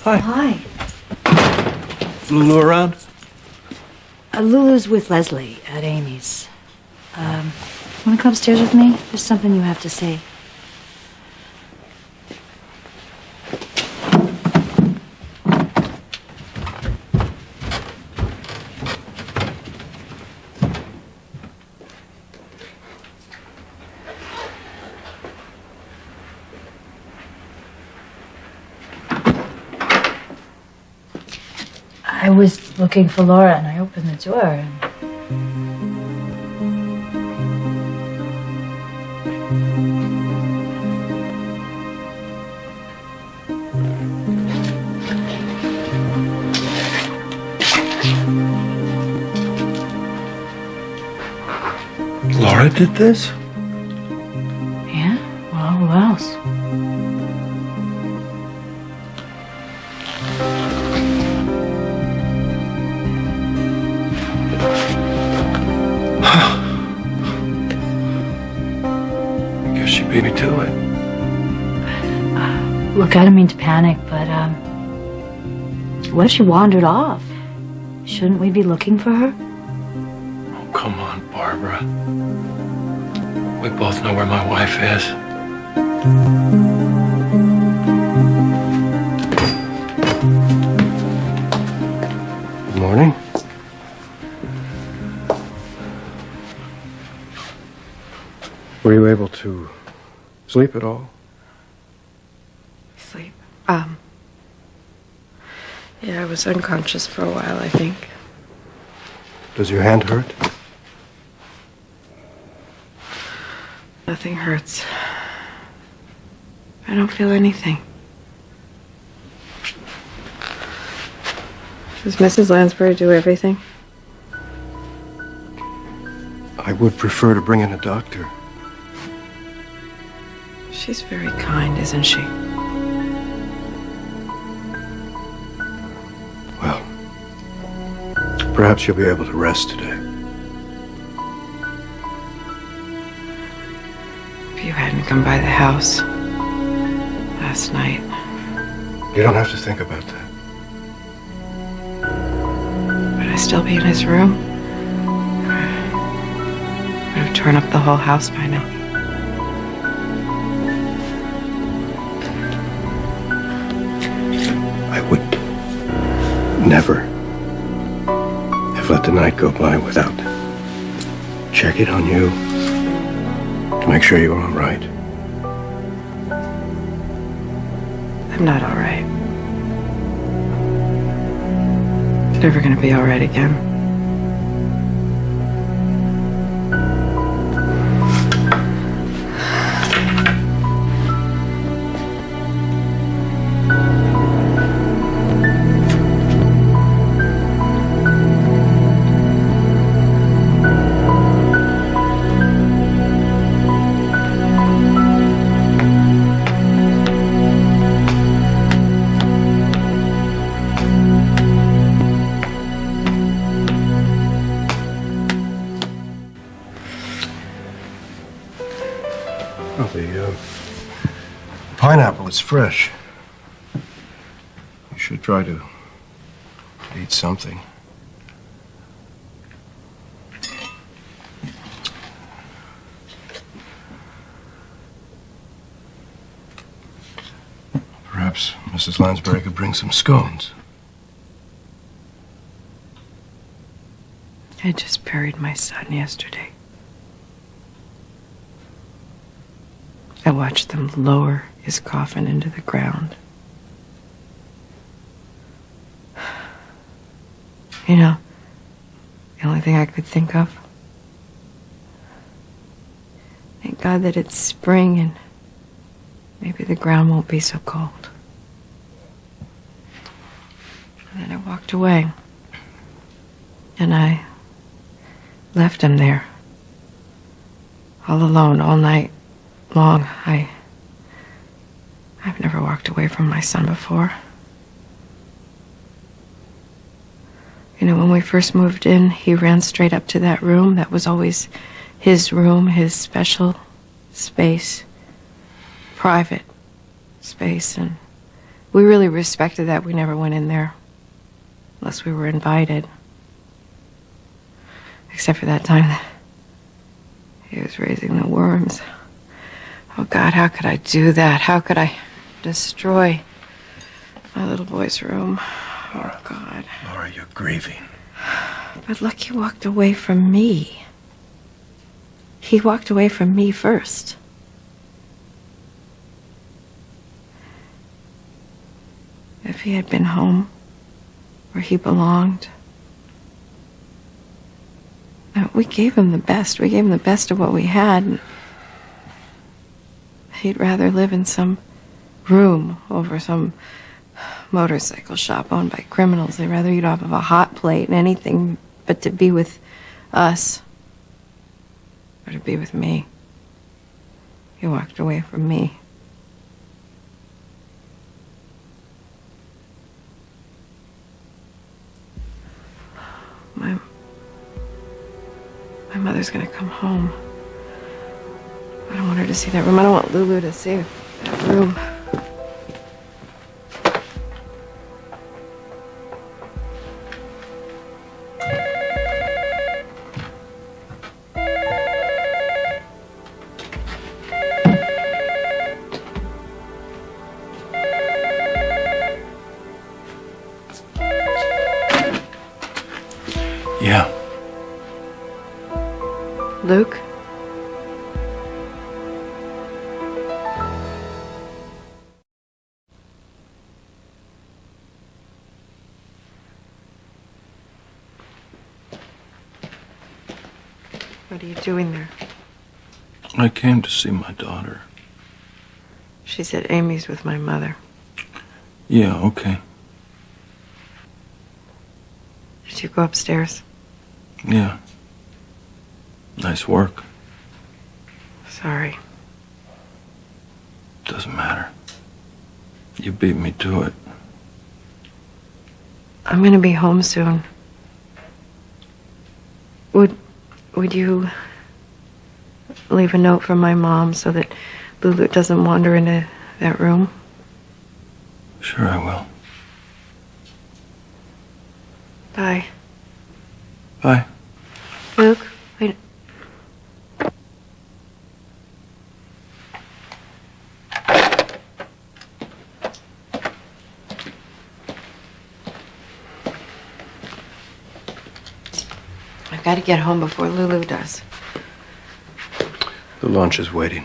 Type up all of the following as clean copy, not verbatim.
Hi. Hi. Lulu around? Lulu's with Leslie at Amy's. Want to come upstairs with me? There's something you have to say. I was looking for Laura and I opened the door and... Laura did this? Yeah? Well, who else? I guess she beat me to it. Look, I don't mean to panic, but, what if she wandered off? Shouldn't we be looking for her? Oh, come on, Barbara. We both know where my wife is. Good morning. Were you able to sleep at all? Sleep. Yeah, I was unconscious for a while, I think. Does your hand hurt? Nothing hurts. I don't feel anything. Does Mrs. Lansbury do everything? I would prefer to bring in a doctor. She's very kind, isn't she? Well, perhaps you'll be able to rest today. If you hadn't come by the house last night. You don't have to think about that. Would I still be in his room? Would have torn up the whole house by now. I would never have let the night go by without checking on you to make sure you were all right. I'm not all right. Never gonna be all right again. Well, the pineapple is fresh. You should try to eat something. Perhaps Mrs. Lansbury could bring some scones. I just buried my son yesterday. I watched them lower his coffin into the ground. You know, the only thing I could think of. Thank God that it's spring and maybe the ground won't be so cold. And then I walked away. And I left him there. All alone, all night long. I've never walked away from my son before. You know, when we first moved in, he ran straight up to that room. That was always his room, his special space, private space. And We really respected that. We never went in there unless we were invited. Except for that time that he was raising the worms. Oh, God, how could I do that? How could I destroy my little boy's room? Oh, God. Laura, you're grieving. But look, he walked away from me. He walked away from me first. If he had been home, where he belonged, we gave him the best. We gave him the best of what we had. He'd rather live in some room over some motorcycle shop owned by criminals. They'd rather eat off of a hot plate and anything but to be with us. Or to be with me. He walked away from me. My mother's gonna come home. I don't want her to see that room. I don't want Lulu to see that room. Yeah. Luke? What are you doing there? I came to see my daughter. She said Amy's with my mother. Yeah, okay. Did you go upstairs? Yeah. Nice work. Sorry. Doesn't matter. You beat me to it. I'm gonna be home soon. Would you leave a note for my mom so that Lulu doesn't wander into that room? Sure I will. Bye. Bye. Luke, wait. I've got to get home before Lulu does. The lunch is waiting.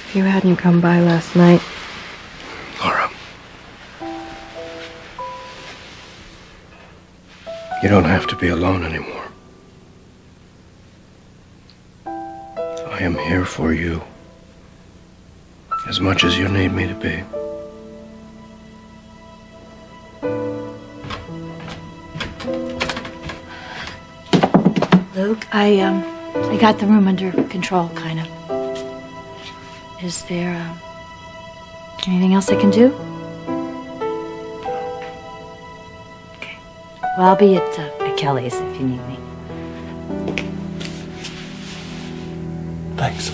If you hadn't come by last night, Laura. You don't have to be alone anymore. I am here for you as much as you need me to be. Luke, I got the room under control, kind of. Is there, anything else I can do? Okay. Well, I'll be at Kelly's if you need me. Thanks.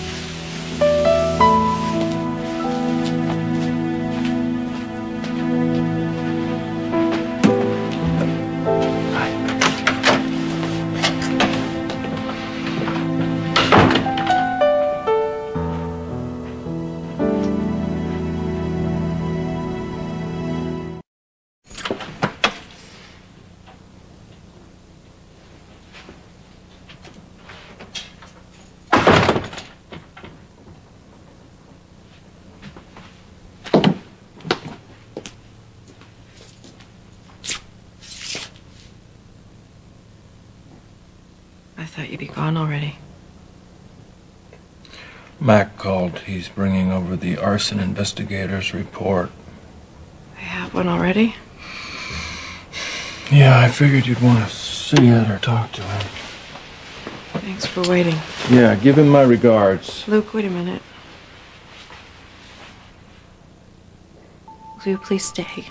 I thought you'd be gone already. Mac called. He's bringing over the arson investigator's report. They have one already? Yeah, I figured you'd want to see it or talk to him. Thanks for waiting. Yeah, give him my regards. Luke, wait a minute. Will you please stay?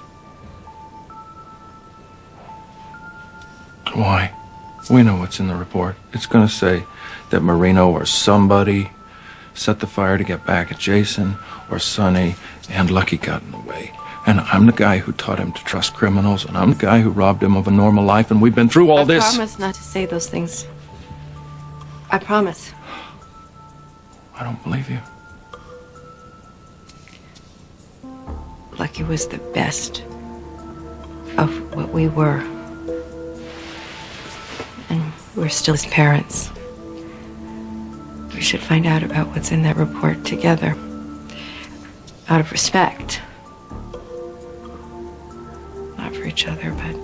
Why? We know what's in the report. It's going to say that Marino or somebody set the fire to get back at Jason or Sonny, and Lucky got in the way. And I'm the guy who taught him to trust criminals, and I'm the guy who robbed him of a normal life, and we've been through all this. I promise not to say those things. I promise. I don't believe you. Lucky was the best of what we were. And we're still his parents. We should find out about what's in that report together. Out of respect. Not for each other, but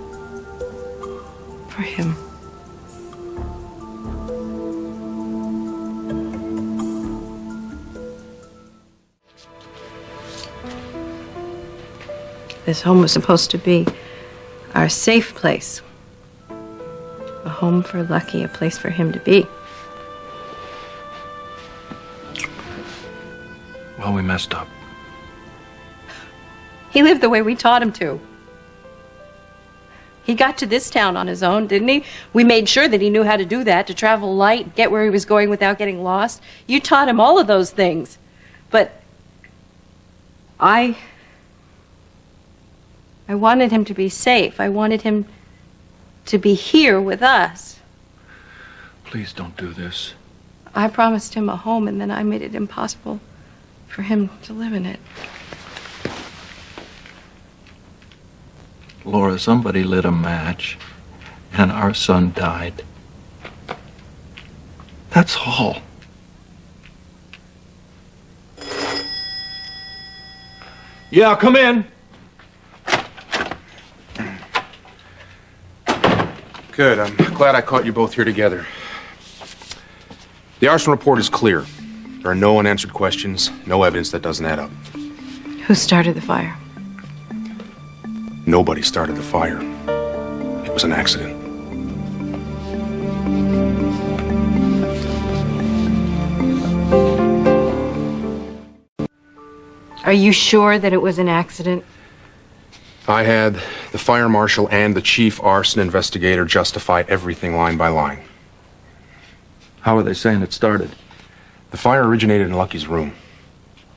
for him. This home was supposed to be our safe place. A home for Lucky, a place for him to be. Well, we messed up. He lived the way we taught him to. He got to this town on his own, didn't he? We made sure that he knew how to do that, to travel light, get where he was going without getting lost. You taught him all of those things. But I wanted him to be safe. I wanted him to be here with us. Please don't do this. I promised him a home, and then I made it impossible for him to live in it. Laura, somebody lit a match, and our son died. That's all. Yeah, come in. Good. I'm glad I caught you both here together. The arson report is clear. There are no unanswered questions, no evidence that doesn't add up. Who started the fire? Nobody started the fire. It was an accident. Are you sure that it was an accident? I had the fire marshal and the chief arson investigator justify everything line by line. How are they saying it started? The fire originated in Lucky's room.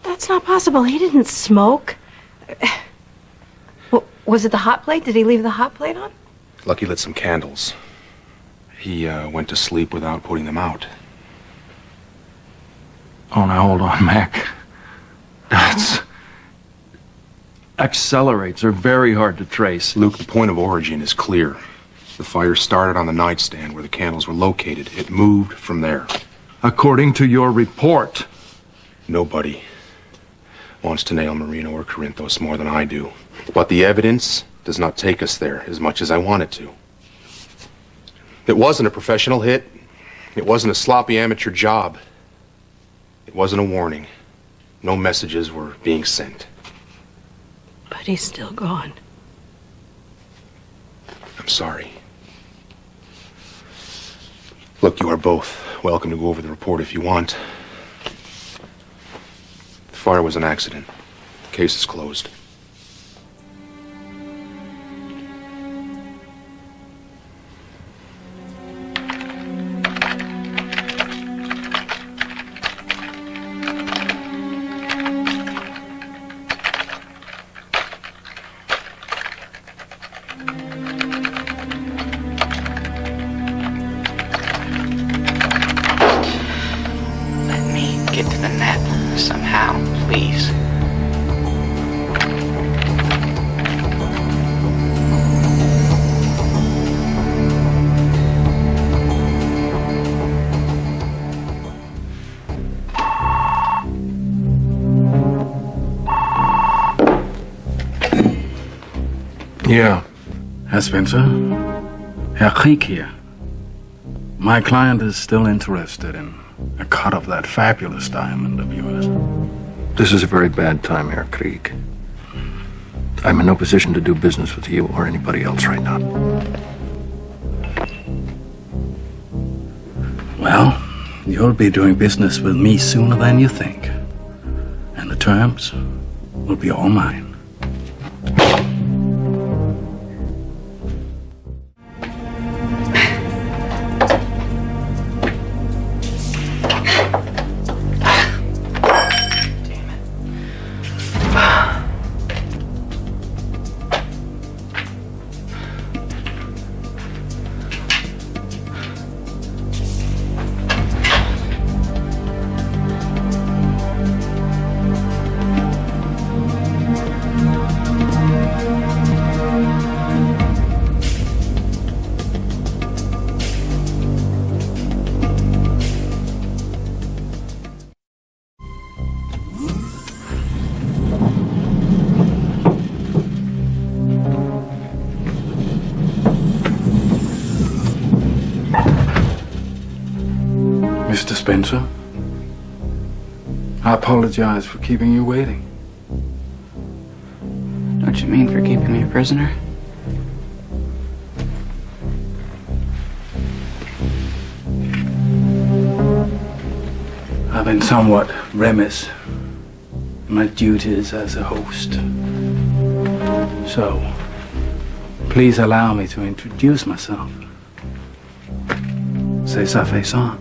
That's not possible. He didn't smoke. Was it the hot plate? Did he leave the hot plate on? Lucky lit some candles. He went to sleep without putting them out. Oh, now hold on, Mac. Accelerates are very hard to trace. Luke, the point of origin is clear. The fire started on the nightstand where the candles were located. It moved from there. According to your report. Nobody wants to nail Marino or Corinthos more than I do. But the evidence does not take us there as much as I want it to. It wasn't a professional hit. It wasn't a sloppy amateur job. It wasn't a warning. No messages were being sent. But he's still gone. I'm sorry. Look, you are both welcome to go over the report if you want. The fire was an accident. The case is closed. Get to the net somehow, please. Yeah. Herr Spencer, Herr Krieg here. My client is still interested in a cut of that fabulous diamond of yours. This is a very bad time, Herr Krieg. I'm in no position to do business with you or anybody else right now. Well, you'll be doing business with me sooner than you think. And the terms will be all mine. Mr. Spencer. I apologize for keeping you waiting. What you mean for keeping me a prisoner? I've been somewhat remiss in my duties as a host. So, please allow me to introduce myself. C'est ça fait ça.